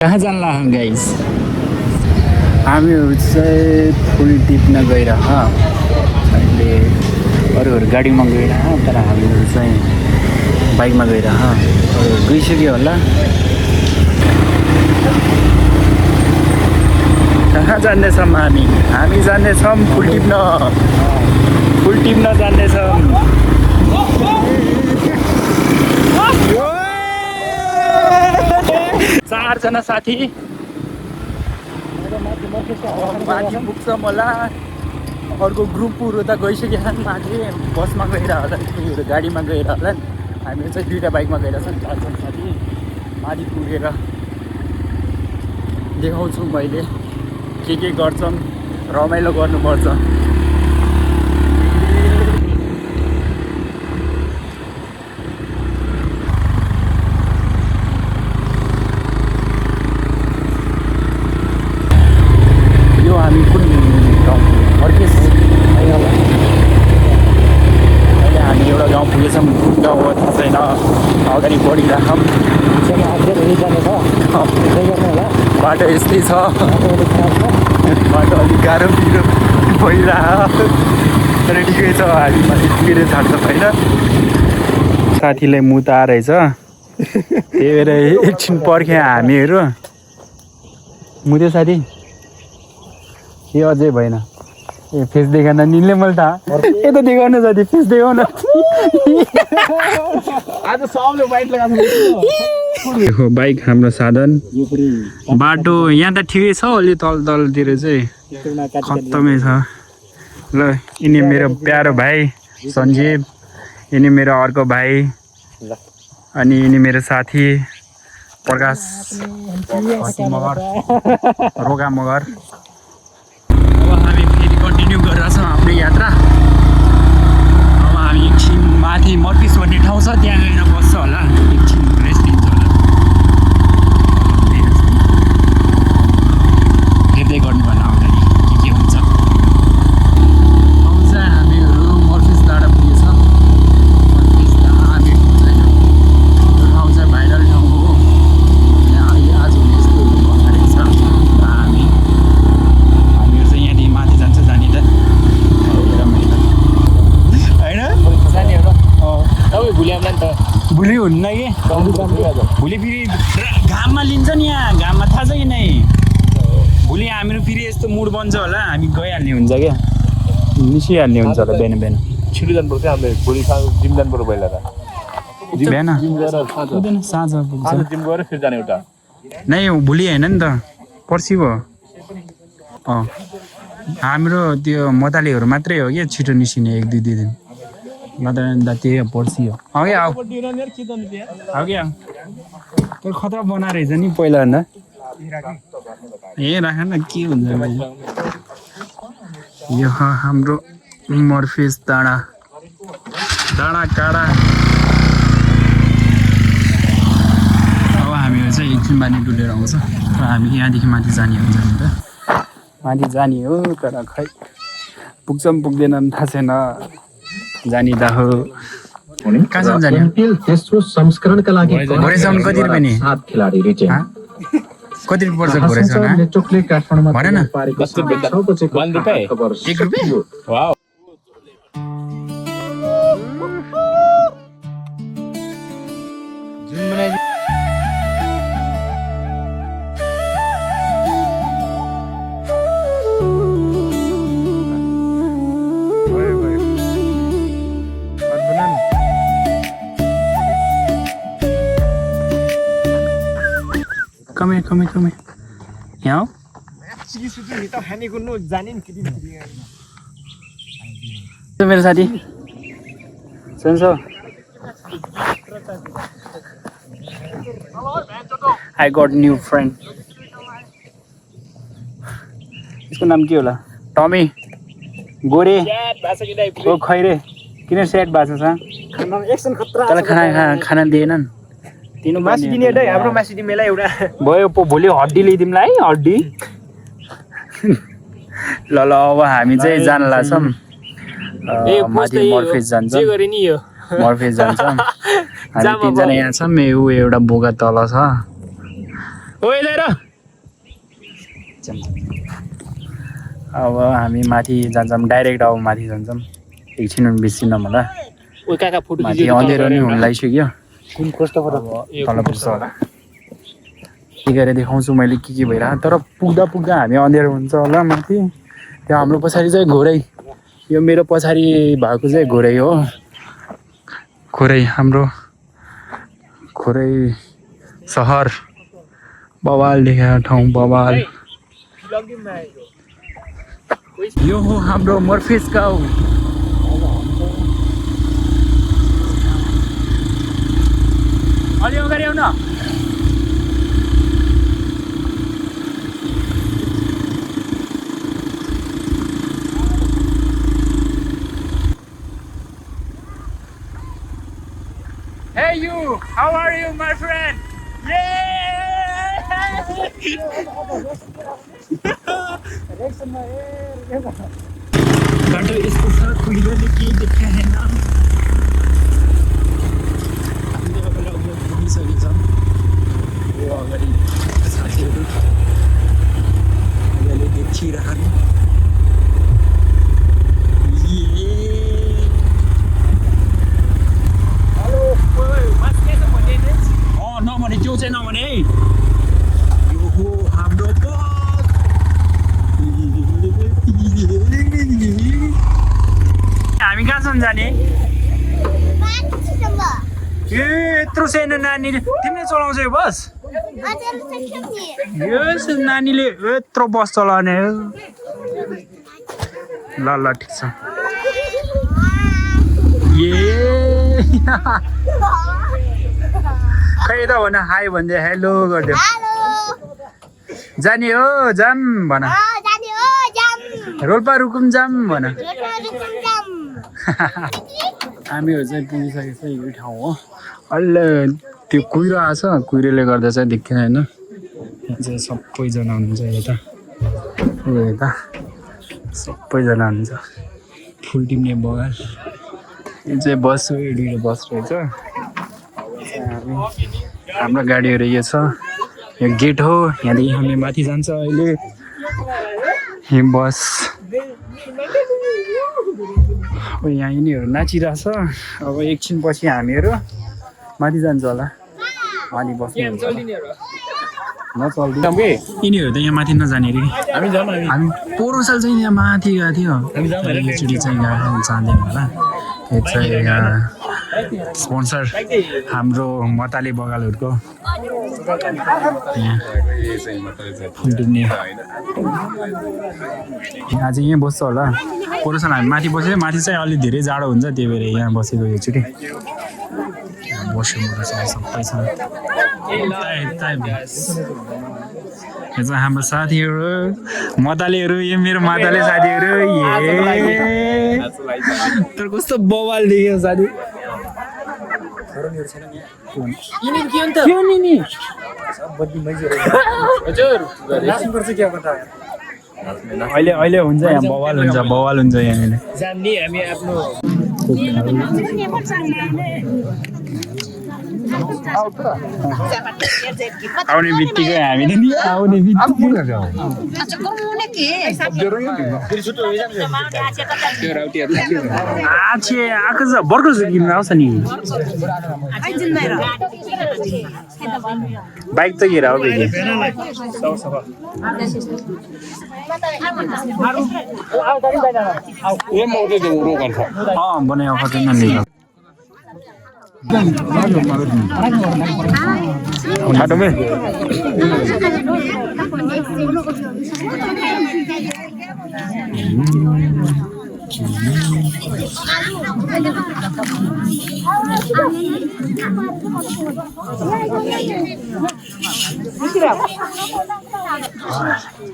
कहाँ जानला गाइस हामीहरू चाहिँ फुल टिप्न गइरह अहिले अरूहरू गाडीमा गइरह तर हामीहरू चाहिँ बाइकमा गइरह अरूहरू गइसक्यो होला कहाँ जान्दैछौँ हामी जान्दैछौँ फुल टिप्न जान्दैछौँ चारजना साथी माथि पुग्छौँ होला अर्को ग्रुपहरू त गइसकेछन् माथि बसमा गएर होला उनीहरू गाडीमा गएर होला हामीहरू चाहिँ दुईवटा बाइकमा गएर छन् चारजना साथी माथि पुगेर देखाउँछु मैले के गर्छौँ रमाइलो गर्नुपर्छ हामी कुन गाउँ फर्केस अहिले हामी एउटा गाउँ पुगेछौँ कुन गाउँ हो थाहा छैन अगाडि बढिरहेछौँ बाटो यस्तै छ बाटो अलिक गाह्रो पिरो भइरह तर ठिकै छ हामी माथि पुगेर छाड्छ छैन साथीलाई मुता रहेछ त्यही भएर एकछिन पर्खे हामीहरू मुत्यो साथी ए अझै भएन ए फेस देखाउन निले मैले त यता देखाउन साथी फेस देखाउन आज सबले बाइक लगाएको बाइक हाम्रो साधन बाटो यहाँ त ठिकै छ अलि तलतिर चाहिँ खत्तमै छ ल यिनी मेरो प्यारो भाइ सञ्जीव यिनी मेरो अर्को भाइ अनि यिनी मेरो साथी प्रकाश मगर रोगा मगर कन्टिन्यू गरिरहेछौँ हाम्रो यात्रा अब हामी एकछिन माथि मर्किस भन्ने ठाउँ छ त्यहाँ गएर बस्छ होला एकछिन रेस्ट लिन्छ होला हेर्दै गर्नु भएन अगाडि के हुन्छ अब चाहिँ हामीहरू मर्किस डाँडा पुगेछ मर्किस डाँडा छैन यो ठाउँ चाहिँ भाइरल ठाउँ हो यहाँ अहिले आज हुने यस्तोहरू भइरहेको छ हामीहरू चाहिँ यहाँदेखि माथि जान्छ जाने त होइन भोलि आउँला नि त भोलि हुन्न कि भोलि फेरि घाममा लिन्छ नि यहाँ घाममा थाहा छ कि नै भोलि हामीहरू फेरि यस्तो मुड बन्छ होला हामी गइहाल्ने हुन्छ क्या निस्किहाल्ने हुन्छ होला बिहान बिहान छिटो जानुपर्छ हामीले भोलि जिम जानुपर्छ पहिला त बिहान जिम साँझ पुग्छ जिम गएर फेरि जाने एउटा नै भोलि होइन नि त पर्सि भयो हाम्रो त्यो मदालीहरू मात्रै हो क्या छिटो निस्किने एक दुई दिन नत्र त्यही हो पर्सि हो अघि आऊ अघि आऊ त्यो खतरा बनाएर रहेछ नि पहिलाभन्दा ए राख न के हुन्छ यो हाम्रो मर्फेस डाँडा काँडा अब हामीहरू चाहिँ एकछिन बानी डुलेर आउँछ र हामी यहाँदेखि माथि जाने हुन्छ नि त माथि जाने हो तर खै पुग्छौँ पुग्दैन थाहा छैन जानी त हो कहाँसम्म जाने तेस्रो संस्करणका लागि घोरेसम्म कति रुपियाँ नि 7 खेलाडी रिटेन कति पर्छ घोरेसम्म नेटवर्कले काठमाडौँमा भन न 1 रुपैयाँ एक रुपियाँ वाउ कमे यहाँ मेरो साथी सुन्छ आई गट न्यू फ्रेन्ड यसको नाम के होला टमी गोरे ओ खैरे किन सेट भएको छ तर खाना दिएनन् तिनो मासु दिने है हाम्रो मासु दिनेलाई एउटा भयो भोलि हड्डी ल्याइदिउँला है हड्डी ल अब हामी चाहिँ जान लाग्छौँ माथि मर्फेस जान्छ मर्फेस जान्छ हामी तिनजना यहाँ छौँ एउटा बोका तल छ अब हामी माथि जान्छौँ डाइरेक्ट अब माथि जान्छौँ एकछिन बेसी नभन्दा माथि अँधेरो नै हुन लागिसक्यो तल पुग्छ होला के गरेर देखाउँछु मैले के भइरहेको तर पुग्दा पुग्दा हामी अँधेरो हुन्छ होला माथि त्यो हाम्रो पछाडि चाहिँ घोरै यो मेरो पछाडि भएको चाहिँ घोरै हो खोरै हाम्रो खोरै सहर बवाल देखाएको ठाउँ बवाल यो हो हाम्रो मर्फिस गाउँ अलि अगाडि आउन Hey you, how are you my friend? बाटो यस्तो छ कुहिरोले केही देखाएन हामीले अब लगभग पुगिसकेछौँ यो अगाडि साथीहरू मजाले देखिरहनु नभने त्यो चाहिँ नभने है यो हो हाम्रो बस हामी कहाँसम्म जाने ए यत्रो सानो नानीले तिमीले चलाउँछ यो बस यो नानीले यत्रो बस चलाउने हो ल ल ठिक छ ए खै त भन हाई भन्दै हेलो गरिदियो जाने हो जाम भन रोल्पा रुकुम जाम भन हामीहरू चाहिँ पुगिसकेको छ यो ठाउँ हो अहिले त्यो कुहिरो आएको छ कुहिरोले गर्दा चाहिँ देखेन होइन यहाँ चाहिँ सबैजना हुनुहुन्छ यता यता सबैजना हुनुहुन्छ फुल टिम्ने बगान यो चाहिँ बस हो यो दुईवटा बस रहेछ हाम्रो गाडीहरू यो छ यो गेट हो यहाँदेखि हामी माथि जान्छ अहिले यो बस अब यहाँ यिनीहरू नाचिरहेछ अब एकछिन पछि हामीहरू माथि जान्छ होला अनि बस्नु नचल्दिनँ यिनीहरू त यहाँ माथि नजाने अरे हामी पोहोर साल चाहिँ यहाँ माथि गएको थियो एकचोटि चाहिँ जाँदैन होला यो चाहिँ स्पोन्सर हाम्रो मताले बगालहरूको फुल टिप्ने आज यहीँ बस्छ होला पोहोर साल हामी माथि बस्यो माथि चाहिँ अलिक धेरै जाडो हुन्छ त्यही भएर यहाँ बसेको एकचोटि बस्यो सबै छ यो चाहिँ हाम्रो साथीहरू मतालेहरू यो मेरो माताले साथीहरू तर कस्तो बवाल देख्यो साथी अहिले अहिले हुन्छ यहाँ बवाल हुन्छ यहाँनिर आउने बित्तिकै हामीले नि आउने बित्तिकै आएको छ भर्खर किन्नु आउँछ नि बाइक त घेरा हो बनायो उठा में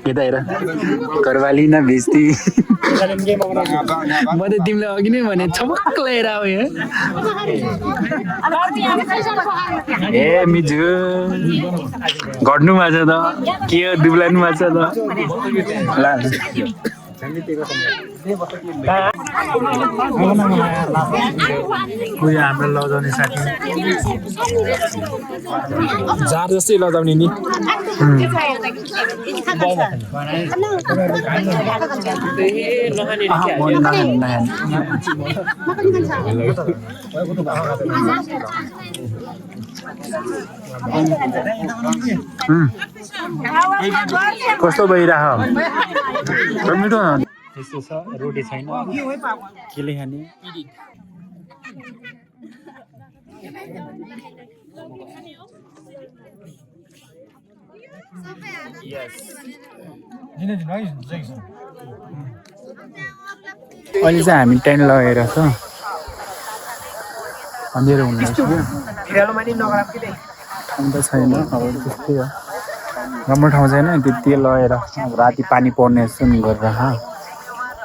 यता हेर करवाली न बेच्ती म त तिमीलाई अघि नै भने छपक्क लिएर आऊ यहाँ ए मिजु घट्नु भएको छ त के हो दुब्लानु भएको छ त उयो हाम्रो लजाउने साथी जार जस्तै लजाउने नि कस्तो भइरह मिठो यस्तो छ रोटी छैन केले खाने अहिले चाहिँ हामी टेन्ट लगाएर छ अँधेरो हुँदैछ अन्त छैन अब त्यस्तै हो राम्रो ठाउँ छैन त्यति लगाएर अब राति पानी पर्ने जस्तो नि गरेर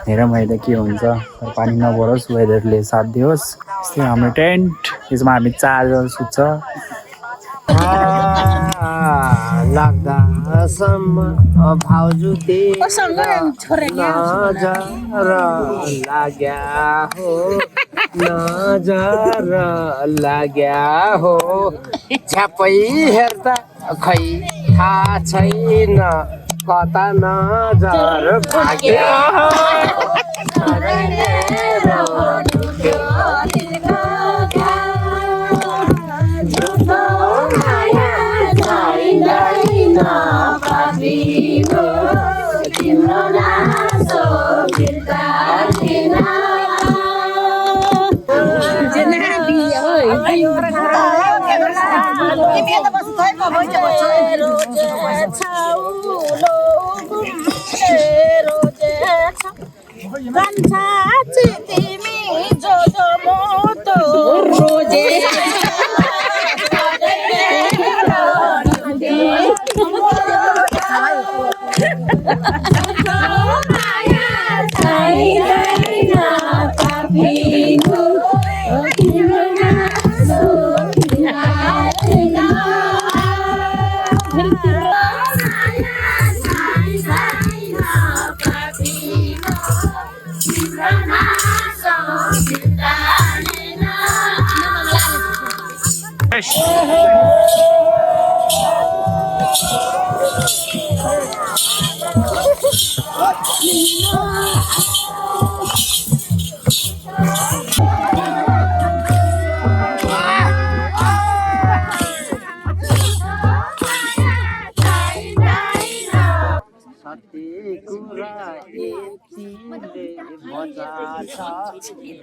हेरौँ अहिले के हुन्छ पानी नपरोस् वेदरले साथ दियोस् यस्तै हाम्रो टेन्ट यसमा हामी 4 जना सुत्छ लाग्दासम्म भाउजू नजर लाग्या हो नजर लाग्या हो छ्यापै हेर्दा खै थाहा छैन कता नजर भाग्या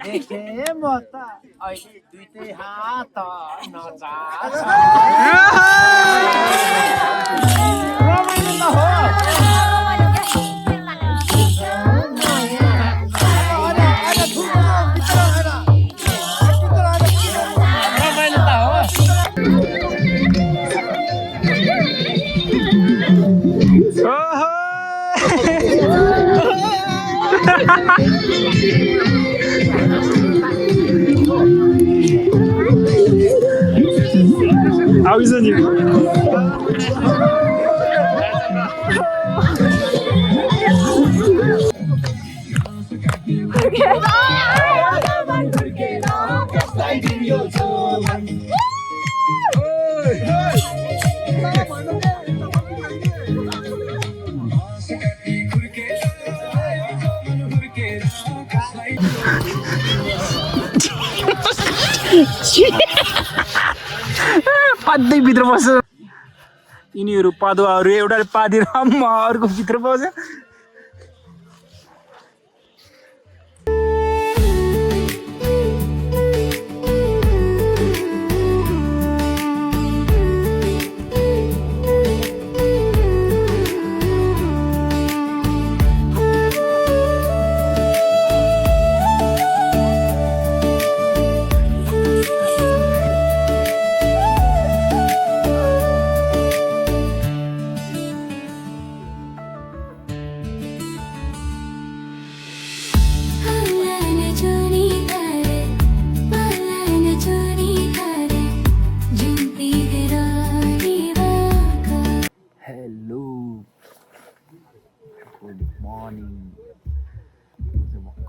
देखे म त अहिले दुईटै हात नचाछ आउँछ नि पादै भित्र बस्छ यिनीहरू पदुवाहरू एउटाले पादेर अर्को भित्र बस्छ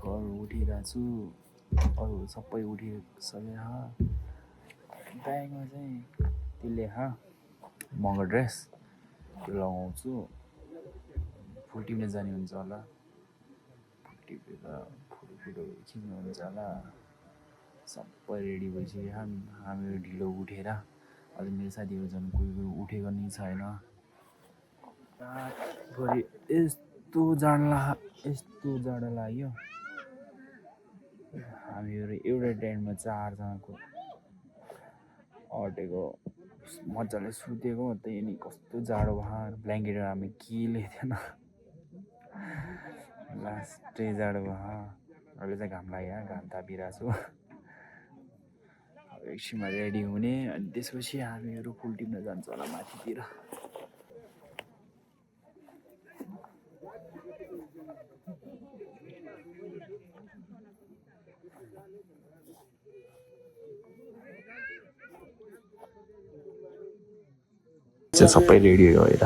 भर्खर उठिरहेको छु अरू सबै उठिसके ब्यागमा चाहिँ त्यसले मगर ड्रेस त्यो लगाउँछु फुल टिप्न जाने हुन्छ होला फुल टिपेर फोटो खिच्नु हुन्छ होला सबै रेडी भइसक्यो हामीहरू ढिलो उठेर अझ मेरो साथीहरू झन् कोही उठेको नि छैन भरि यस्तो जाडो लाग्यो हामीहरू एउटा टेन्टमा 4 जनाको अटेको मजाले सुतेको त्यही नि कस्तो जाडो भयो ब्ल्याङ्केटहरू हामी केले थिएन लास्टै जाडो भयो अहिले चाहिँ घाम लाग्यो घाम तापिरहेको छु एकछिनमा रेडी हुने अनि त्यसपछि हामीहरू फुल टिप्न जान्छ होला माथितिर सबै रेडी भएर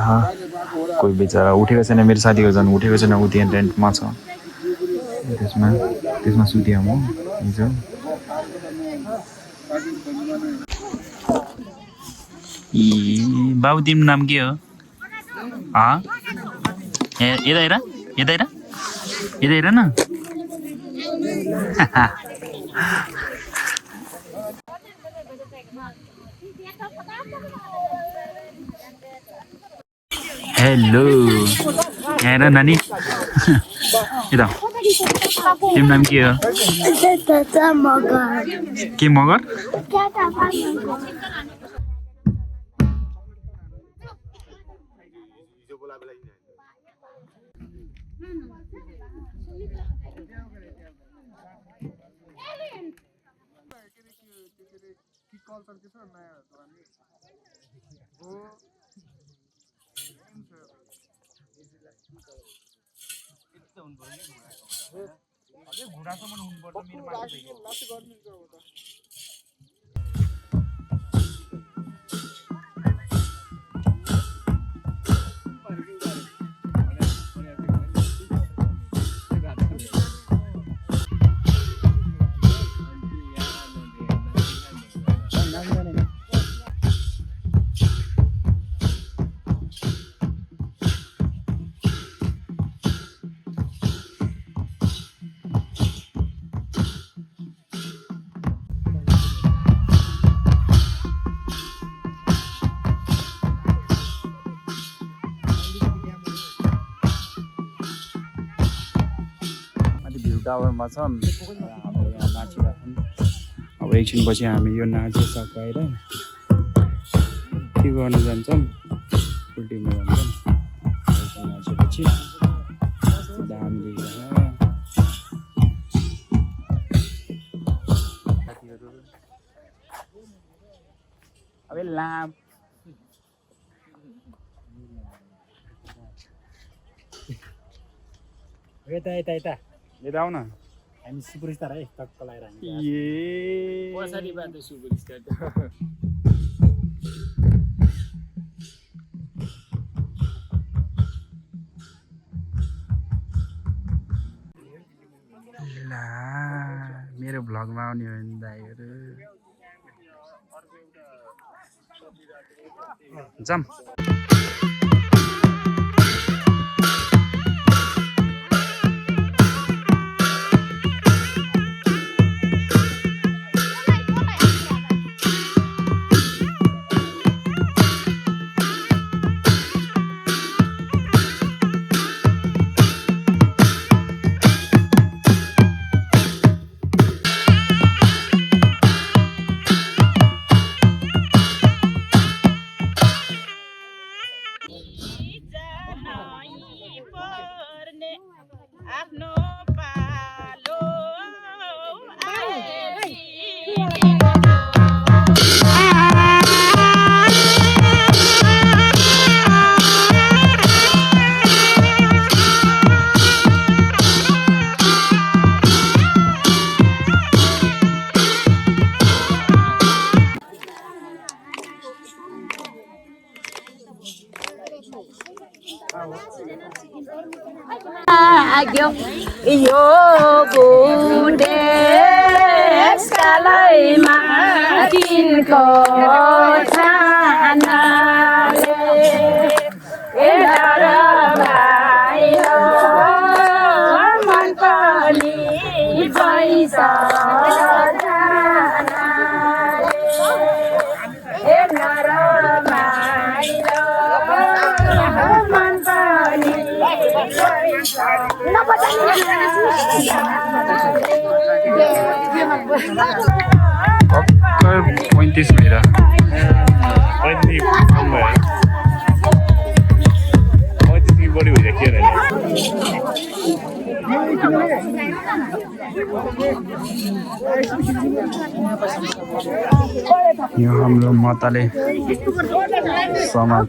कोही बेचारा उठेको छैन मेरो साथीहरू झन् उठेको छैन ऊ त्यहाँ टेन्टमा छ त्यसमा सुतेँ म हिजो बाबु तिम्रो नाम के हो यता हेर न हेलो हेर नानी यता तिम्रो नाम के हो के मगर टावरमा छौँ हामी यहाँ नाचिरहेछौँ अब एकछिनपछि हामी यो नाचिसकेर के गर्न जान्छौँ फुल टिप्न जान्छौँ नाचेपछि दाम अब लाम यता आऊ न हामी सुपरस्टार है टक्क लगाएर पछाडि बात सुपरस्टार ला मेरो भ्लगमा आउने हो नि दाइहरू जाम लाग्यो यो बुढेसकालैमा तिनको छानाले ए डर भाइ हो मन पनि पैसा ए डर भाइ हो मन पनि भर्खर 35 मिनट बढी भइरहेको के यो हाम्रो मतले समाज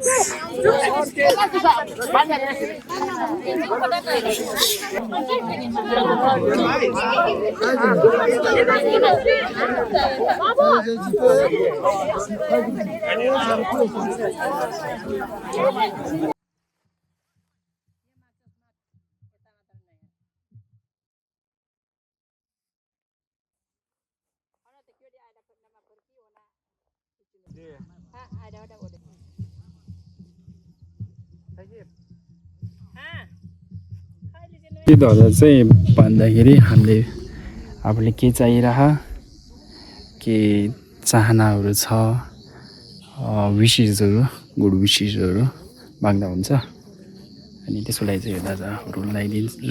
के धर्दा चाहिँ भन्दाखेरि हामीले आफूले के चाहिरह के चाहनाहरू छ विशेषहरू गुड विशेषहरू माग्दा हुन्छ अनि त्यसको लागि चाहिँ दादाहरू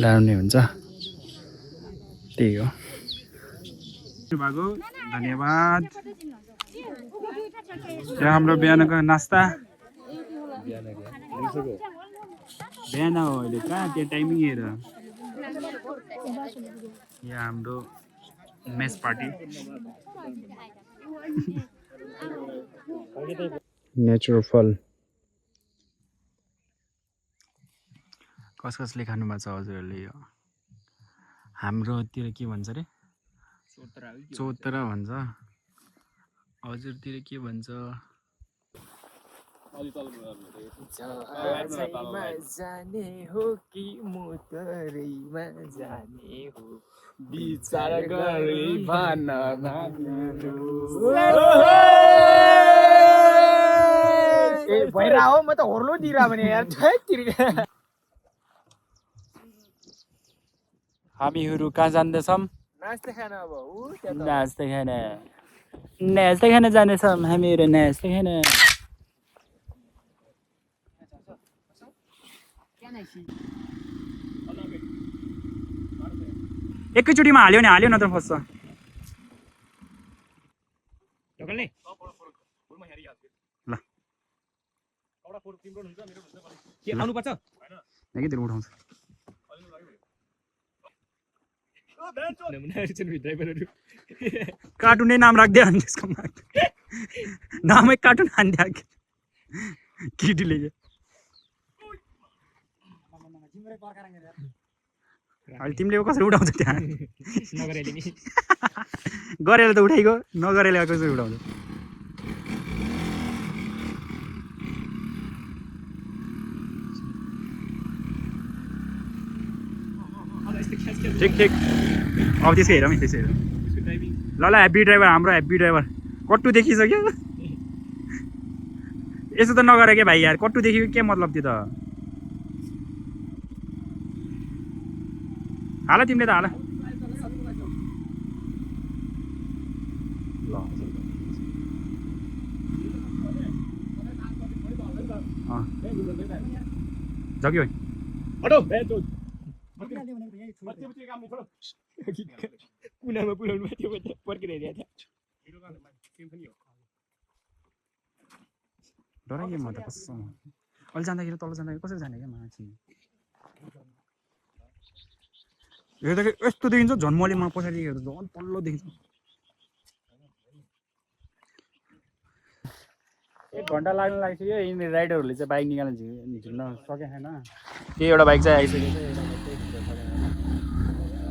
लाउने हुन्छ त्यही हो भएको धन्यवाद यो हाम्रो बिहानको नास्ता बिहान हो अहिले कहाँ त्यो टाइमिङ हेर यहाँ हाम्रो मेस पार्टी नेचुरल फल कसले खानुभएको छ हजुरहरूले यो हाम्रोतिर के भन्छ अरे चौतरा भन्छ हजुरतिर के भन्छ जाने हो कि मोटरैमा जाने हो विचार गरे भन भइरह हो म त होर्लो दिइरह भने यार हामीहरू कहाँ जाँदैछौँ नास्ता खान अब नास्ता खान जाँदैछौँ हामीहरू नास्ता खान एकैचोटिमा हाल्यो न त फस्छ ल आउनुपर्छ उठाउँछ कार्टुनै नाम राख्दै अनि त्यसको नामै कार्टुन हान्दै केटीले अहिले तिमीले कसरी उठाउँछ त्यहाँ गरेर त उठाइगयो नगरेर कसरी उठाउँछ ठिक अब त्यसै हेरौँ है त्यसै हेरौँ ल ह्याप्पी ड्राइभर हाम्रो ह्याप्पी ड्राइभर कट्टु देखिसक्यो यसो त नगर के भाइ यार कट्टु देखियो के मतलब त्यो त हाल तिमीले त हाल जग्यो कुनामा पुऱ्याउनु थियो पर्किरहेको थियो डराइयो म त कसम अहिले जाँदाखेरि तल जाँदाखेरि कसरी जाने क्या मान्छे हेर्दाखेरि यस्तो देखिन्छ झन्मले म पछाडि हेर्दा झन् पल्लो देखिन्छ 1 घन्टा लाग्न लागिसक्यो यिनीहरू राइडरहरूले चाहिँ बाइक निकाल्न झिक्न सकेको छैन केही एउटा बाइक चाहिँ आइसकेको छ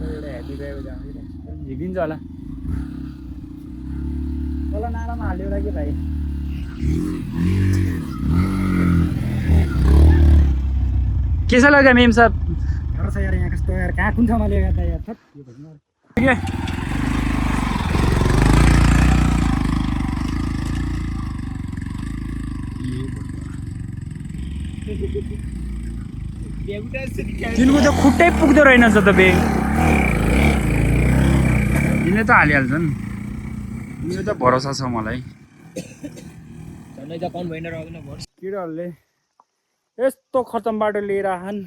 एउटा हेभी ड्राइभर झिकिदिन्छ होला तल नालामा हाल्यो एउटा के भाइ कैसा लगा मेम साहब? गाह्रो छ यार यहाँ कस्तो यार कहाँ कुन ठाउँमा लिएर त यार थप यो भन्नु तिनको त खुट्टै पुग्दो रहेनछ त बेग यिनले त हालिहाल्छन् यो त भरोसा छ मलाई केटाहरूले यस्तो खतम बाटो लिएर आछन्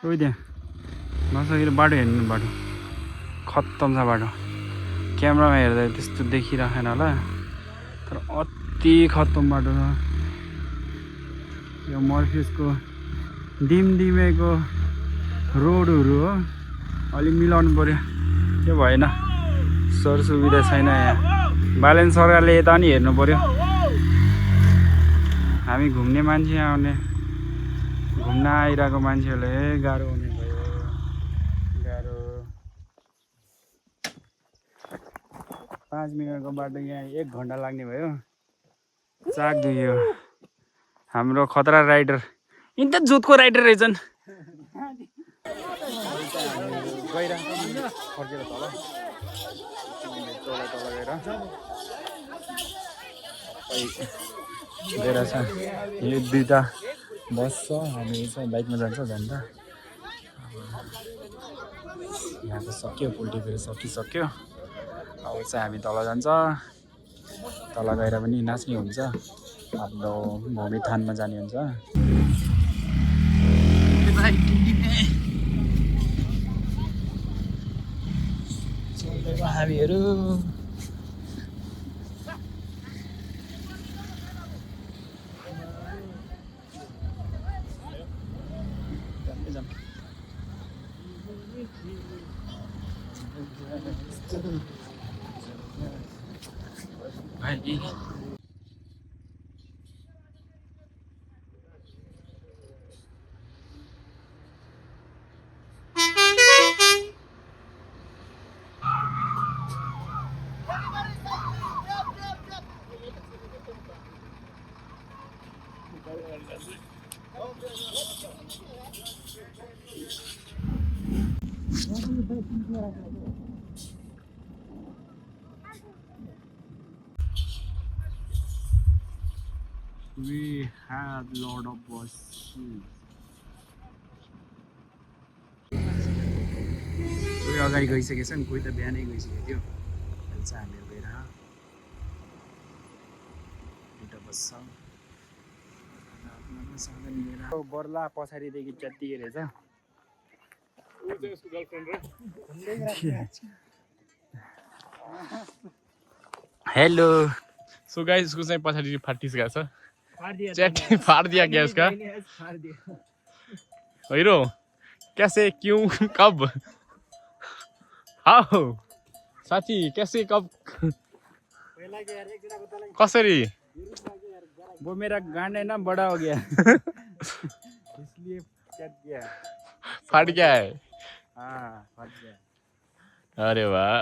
उही त्यहाँ नसकेर बाटो हेर्नु बाटो खत्तम छ बाटो क्यामेरामा हेर्दा त्यस्तो देखिरहेन होला तर अति खत्तम बाटो छ यो मर्फिसको डिमडिमेको रोडहरू हो अलिक मिलाउनु पर्यो त्यो भएन सरसुविधा छैन यहाँ बालेन सरकारले यता नि हेर्नु पर्यो हामी घुम्ने मान्छे आउने घुम्न आइरहेको मान्छेहरूलाई गाह्रो हुने भयो गाह्रो 5 मिनटको बाटो यहाँ 1 घन्टा लाग्ने भयो चाक दुख्यो हाम्रो खतरा राइडर यिनी त जोतको राइडर रहेछन् फर्केर तल गएर छ यो दुईवटा बस छ हामी चाहिँ बाइकमा जान्छ झन् यहाँ त सक्यो पोल्ट्री फेरि सकिसक्यो अब चाहिँ हामी तल जान्छ तल गएर पनि नाच्ने हुन्छ आफ्नो भूमि थानमा जाने हुन्छ हामीहरू भाइ we had lot of buses. कोही अगाडि गइसकेछ नि कोही त बिहानै गइसकेको थियो अहिले चाहिँ हामीहरू गएर एउटा बस छ बर्ला पछाडिदेखि च्यातिए रहेछ हेलो सो गाइस उसको चाहिँ पछाडि फाटिस गएको छ चैट फाड़ दिया क्या उसका हीरो कैसे क्यों कब हाउ साथी कैसे कब कसरी वो मेरा गांड है ना बड़ा हो गया इसलिए चट गया फाट गया है हाँ फट गया अरे वाह